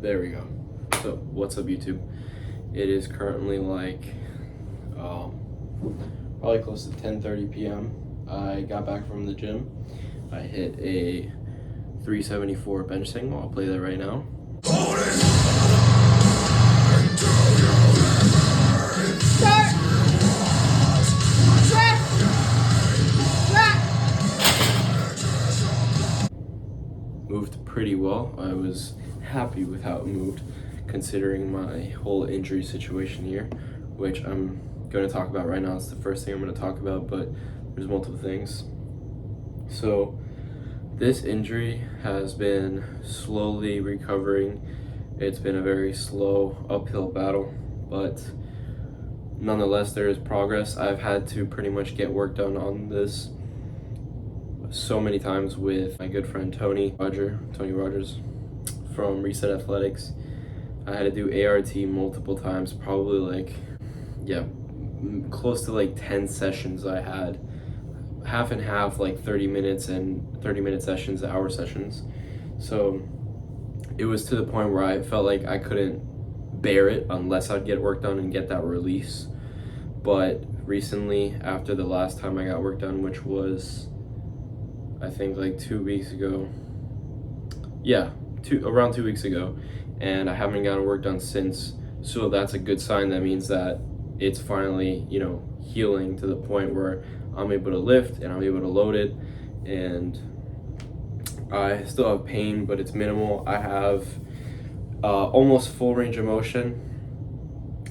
There we go. So, what's up, YouTube? It is currently like probably close to 10:30 p.m. I got back from the gym. I hit a 374 bench single. I'll play that right now. Moved pretty well. I was happy with how it moved, considering my whole injury situation here, which I'm going to talk about right now. It's the first thing I'm going to talk about, but there's multiple things. So this injury has been slowly recovering. It's been a very slow uphill battle, but nonetheless there is progress. I've had to pretty much get work done on this so many times with my good friend Tony Rogers from Reset Athletics. I had to do ART multiple times, probably close to 10 sessions. I had half and half, 30 minutes and 30-minute sessions, hour sessions. So it was to the point where I felt like I couldn't bear it unless I'd get work done and get that release. But recently, after the last time I got work done, which was I think 2 weeks ago. Yeah, around 2 weeks ago, and I haven't gotten work done since. So that's a good sign. That means that it's finally, healing to the point where I'm able to lift and I'm able to load it. And I still have pain, but it's minimal. I have almost full range of motion.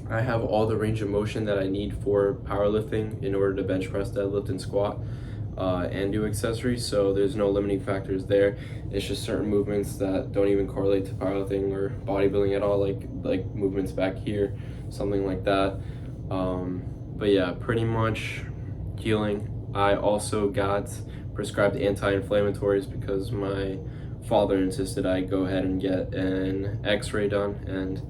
I have all the range of motion that I need for powerlifting in order to bench press, deadlift, and squat. And do accessories, so there's no limiting factors there. It's just certain movements that don't even correlate to powerlifting or bodybuilding at all, like movements back here, something like that. But yeah, pretty much healing. I also got prescribed anti-inflammatories because my father insisted I go ahead and get an x-ray done, and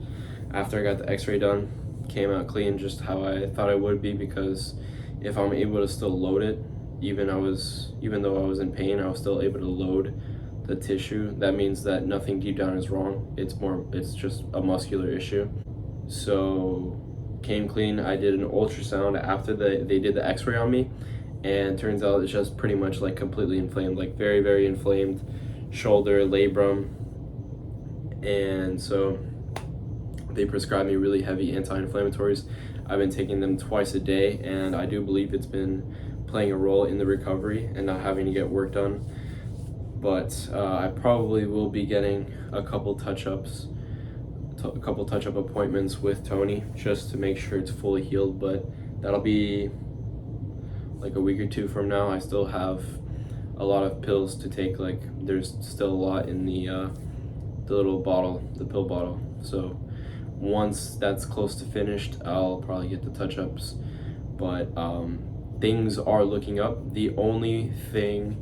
after I got the x-ray done, came out clean, just how I thought I would be, because if I'm able to still load it, even though I was in pain, I was still able to load the tissue. That means that nothing deep down is wrong. It's just a muscular issue. So came clean. I did an ultrasound after they did the x-ray on me, and turns out it's just pretty much completely inflamed, very, very inflamed shoulder, labrum. And so they prescribed me really heavy anti-inflammatories. I've been taking them twice a day, and I do believe it's been playing a role in the recovery and not having to get work done. But I probably will be getting a couple touch-up appointments with Tony just to make sure it's fully healed, but that'll be a week or two from now. I still have a lot of pills to take. There's still a lot in the little bottle, the pill bottle. So once that's close to finished, I'll probably get the touch-ups. But things are looking up. The only thing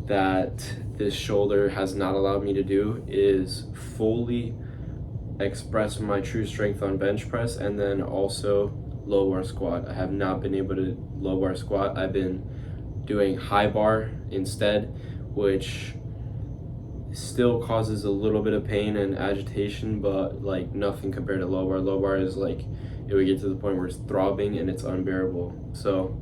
that this shoulder has not allowed me to do is fully express my true strength on bench press, and then also low bar squat. I have not been able to low bar squat. I've been doing high bar instead, which still causes a little bit of pain and agitation, but nothing compared to low bar. Low bar is it would get to the point where it's throbbing and it's unbearable. So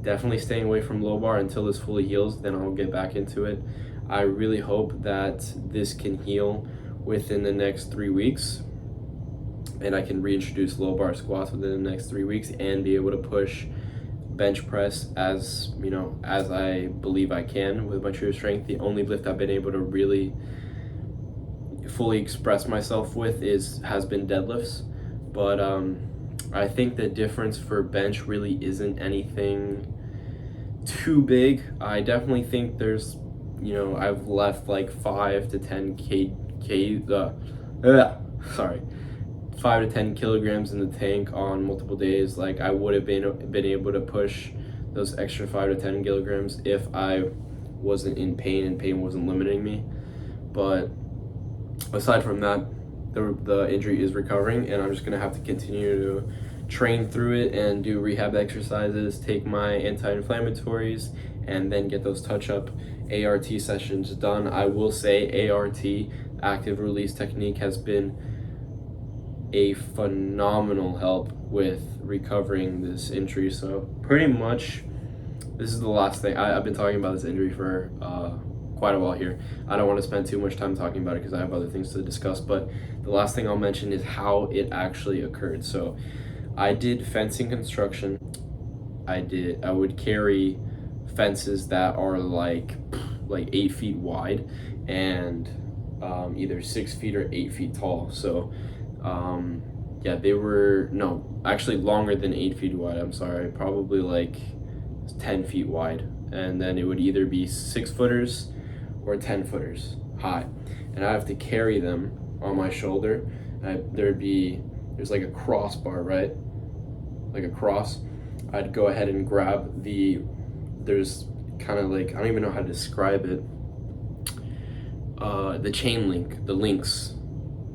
definitely staying away from low bar until this fully heals, then I'll get back into it. I really hope that this can heal within the next 3 weeks, and I can reintroduce low bar squats within the next 3 weeks and be able to push bench press as I believe I can with my true strength. The only lift I've been able to really fully express myself with has been deadlifts, but I think the difference for bench really isn't anything too big. I definitely think there's, I've left 5 to 10 5 to 10 kilograms in the tank on multiple days. I would have been able to push those extra 5 to 10 kilograms if I wasn't in pain and pain wasn't limiting me. But aside from that, the injury is recovering, and I'm just gonna have to continue to train through it and do rehab exercises, take my anti-inflammatories, and then get those touch-up ART sessions done. I will say ART, active release technique, has been a phenomenal help with recovering this injury. So pretty much this is the last thing. I've been talking about this injury for quite a while here. I don't want to spend too much time talking about it because I have other things to discuss, but the last thing I'll mention is how it actually occurred. So I did fencing construction. I would carry fences that are like 8 feet wide and either 6 feet or 8 feet tall. So yeah, they were, no, actually longer than 8 feet wide. I'm sorry, probably like 10 feet wide. And then it would either be 6 footers or 10 footers high. And I have to carry them on my shoulder. There's like a crossbar, right? Like a cross. I'd go ahead and grab there's kind of like, I don't even know how to describe it. The chain link, the links.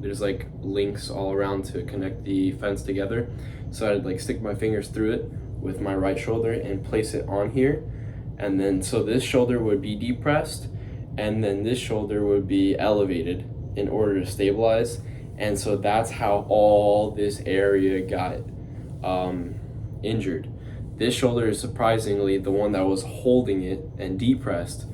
There's like links all around to connect the fence together. So I'd like stick my fingers through it with my right shoulder and place it on here. And then, so this shoulder would be depressed and then this shoulder would be elevated in order to stabilize. And so that's how all this area got injured. This shoulder is surprisingly the one that was holding it and depressed.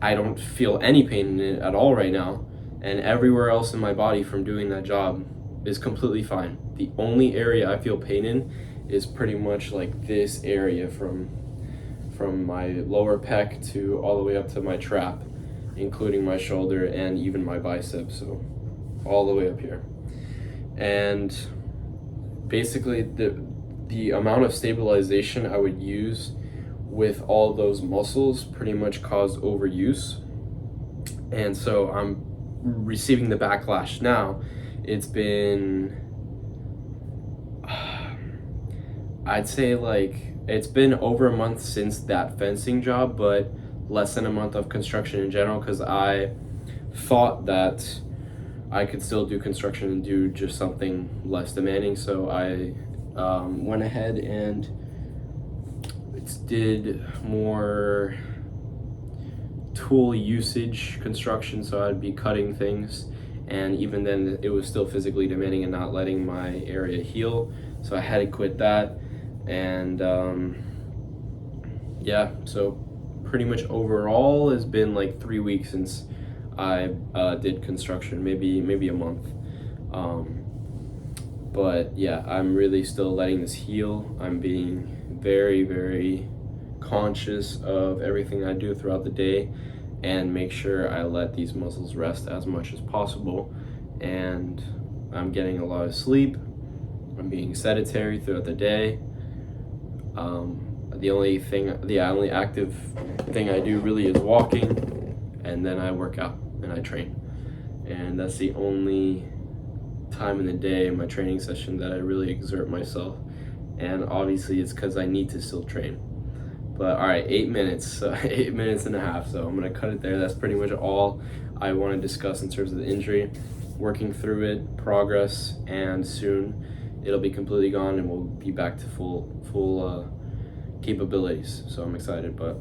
I don't feel any pain in it at all right now. And everywhere else in my body from doing that job is completely fine. The only area I feel pain in is pretty much like this area from my lower pec to all the way up to my trap, including my shoulder and even my biceps, so all the way up here. And basically the amount of stabilization I would use with all those muscles pretty much caused overuse. And so I'm receiving the backlash now. It's been, I'd say like, it's been over a month since that fencing job, but less than a month of construction in general, because I thought that I could still do construction and do just something less demanding. So I went ahead and did more tool usage construction, so I'd be cutting things, and even then it was still physically demanding and not letting my area heal, so I had to quit that. And yeah, so pretty much overall it's been like 3 weeks since I did construction, maybe a month. But yeah, I'm really still letting this heal. I'm being very, very conscious of everything I do throughout the day and make sure I let these muscles rest as much as possible. And I'm getting a lot of sleep. I'm being sedentary throughout the day. The only active thing I do really is walking, and then I work out and I train. And that's the only time in the day in my training session that I really exert myself. And obviously it's because I need to still train. But all right, 8 minutes, 8 minutes and a half. So I'm gonna cut it there. That's pretty much all I want to discuss in terms of the injury, working through it, progress, and soon it'll be completely gone and we'll be back to full capabilities. So I'm excited. But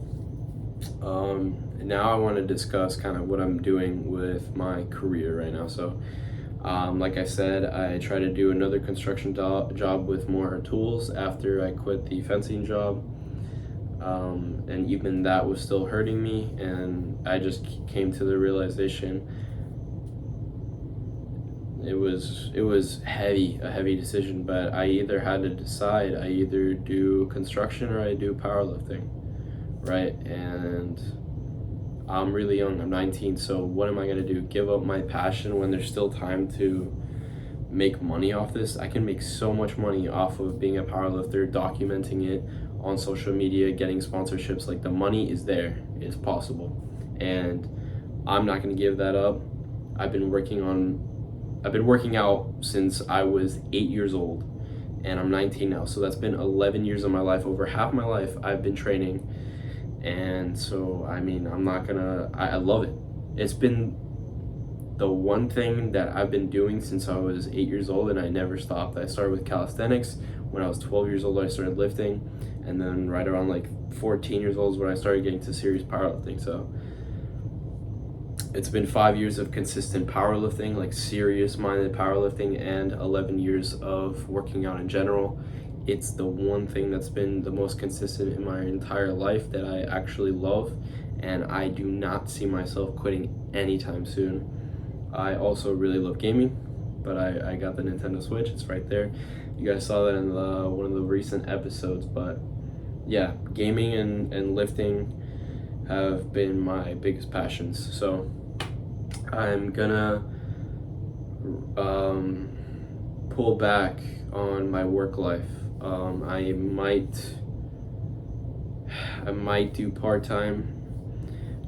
now I want to discuss kind of what I'm doing with my career right now. So like I said, I try to do another construction job with more tools after I quit the fencing job. And even that was still hurting me, and I just came to the realization it was a heavy decision, but I either had to decide, I either do construction or I do powerlifting, right? And I'm really young, I'm 19, so what am I gonna do? Give up my passion when there's still time to make money off this? I can make so much money off of being a powerlifter, documenting it on social media, getting sponsorships. Like, the money is there, it's possible, and I'm not gonna give that up. I've been working out since I was 8 years old, and I'm 19 now, so that's been 11 years of my life. Over half my life I've been training, and so I mean, I'm not gonna, I love it. It's been the one thing that I've been doing since I was 8 years old, and I never stopped. I started with calisthenics. When I was 12 years old, I started lifting, and then right around like 14 years old is when I started getting to serious powerlifting. So it's been 5 years of consistent powerlifting, like serious minded powerlifting, and 11 years of working out in general. It's the one thing that's been the most consistent in my entire life that I actually love, and I do not see myself quitting anytime soon. I also really love gaming, but I got the Nintendo Switch. It's right there. You guys saw that in one of the recent episodes, but yeah, gaming and lifting have been my biggest passions. So I'm gonna pull back on my work life. I might do part-time.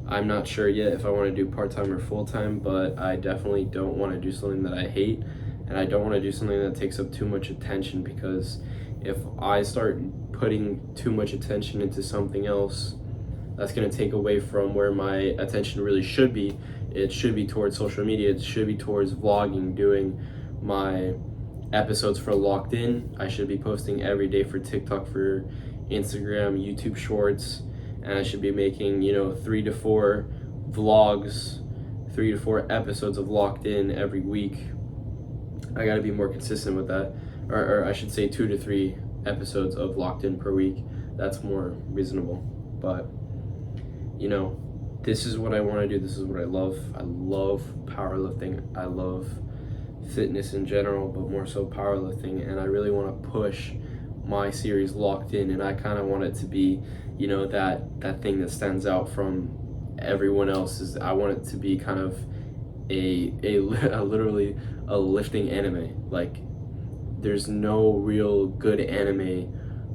I'm not sure yet if I want to do part-time or full-time, but I definitely don't want to do something that I hate, and I don't want to do something that takes up too much attention, because if I start putting too much attention into something else, that's going to take away from where my attention really should be. It should be towards social media. It should be towards vlogging, doing my episodes for Locked In. I should be posting every day for TikTok, for Instagram, YouTube Shorts, and I should be making 3 to 4 vlogs, 3 to 4 episodes of Locked In every week. I got to be more consistent with that, or I should say 2 to 3 episodes of Locked In per week. That's more reasonable. But this is what I want to do. This is what I love. I love powerlifting. I love fitness in general, but more so powerlifting, and I really want to push my series Locked In, and I kind of want it to be that thing that stands out from everyone else. I want it to be kind of a literally a lifting anime. Like, there's no real good anime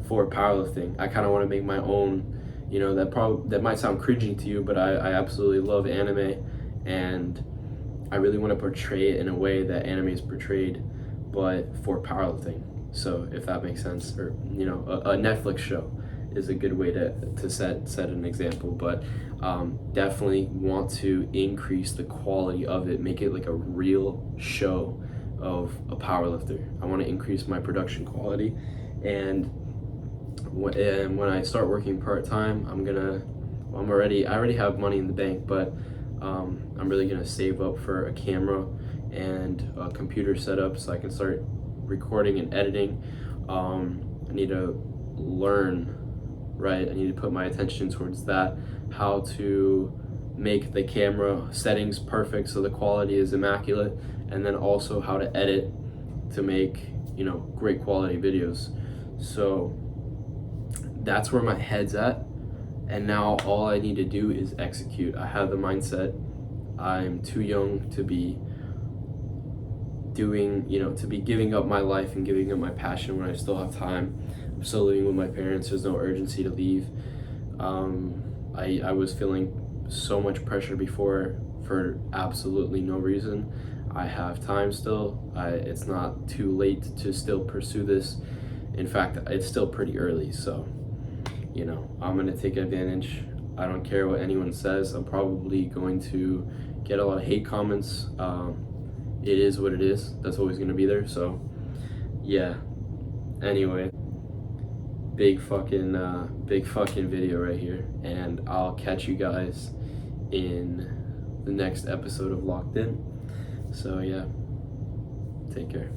for powerlifting. I kind of want to make my own. That might sound cringy to you, but I absolutely love anime, and I really want to portray it in a way that anime is portrayed, but for powerlifting. So if that makes sense, or a Netflix show is a good way to set an example. But definitely want to increase the quality of it, make it like a real show of a powerlifter. I want to increase my production quality, and when I start working part-time, I already have money in the bank, but I'm really gonna save up for a camera and a computer setup so I can start recording and editing. I need to learn, right? I need to put my attention towards that, how to make the camera settings perfect so the quality is immaculate, and then also how to edit to make great quality videos. So that's where my head's at, and now all I need to do is execute. I have the mindset. I'm too young to be giving up my life and giving up my passion when I still have time. I'm still living with my parents. There's no urgency to leave. I was feeling so much pressure before for absolutely no reason. I have time still. It's not too late to still pursue this. In fact, it's still pretty early, so I'm gonna take advantage. I don't care what anyone says. I'm probably going to get a lot of hate comments. It is what it is. That's always gonna be there. So yeah. Anyway, big fucking video right here, and I'll catch you guys in the next episode of Locked In. So yeah, take care.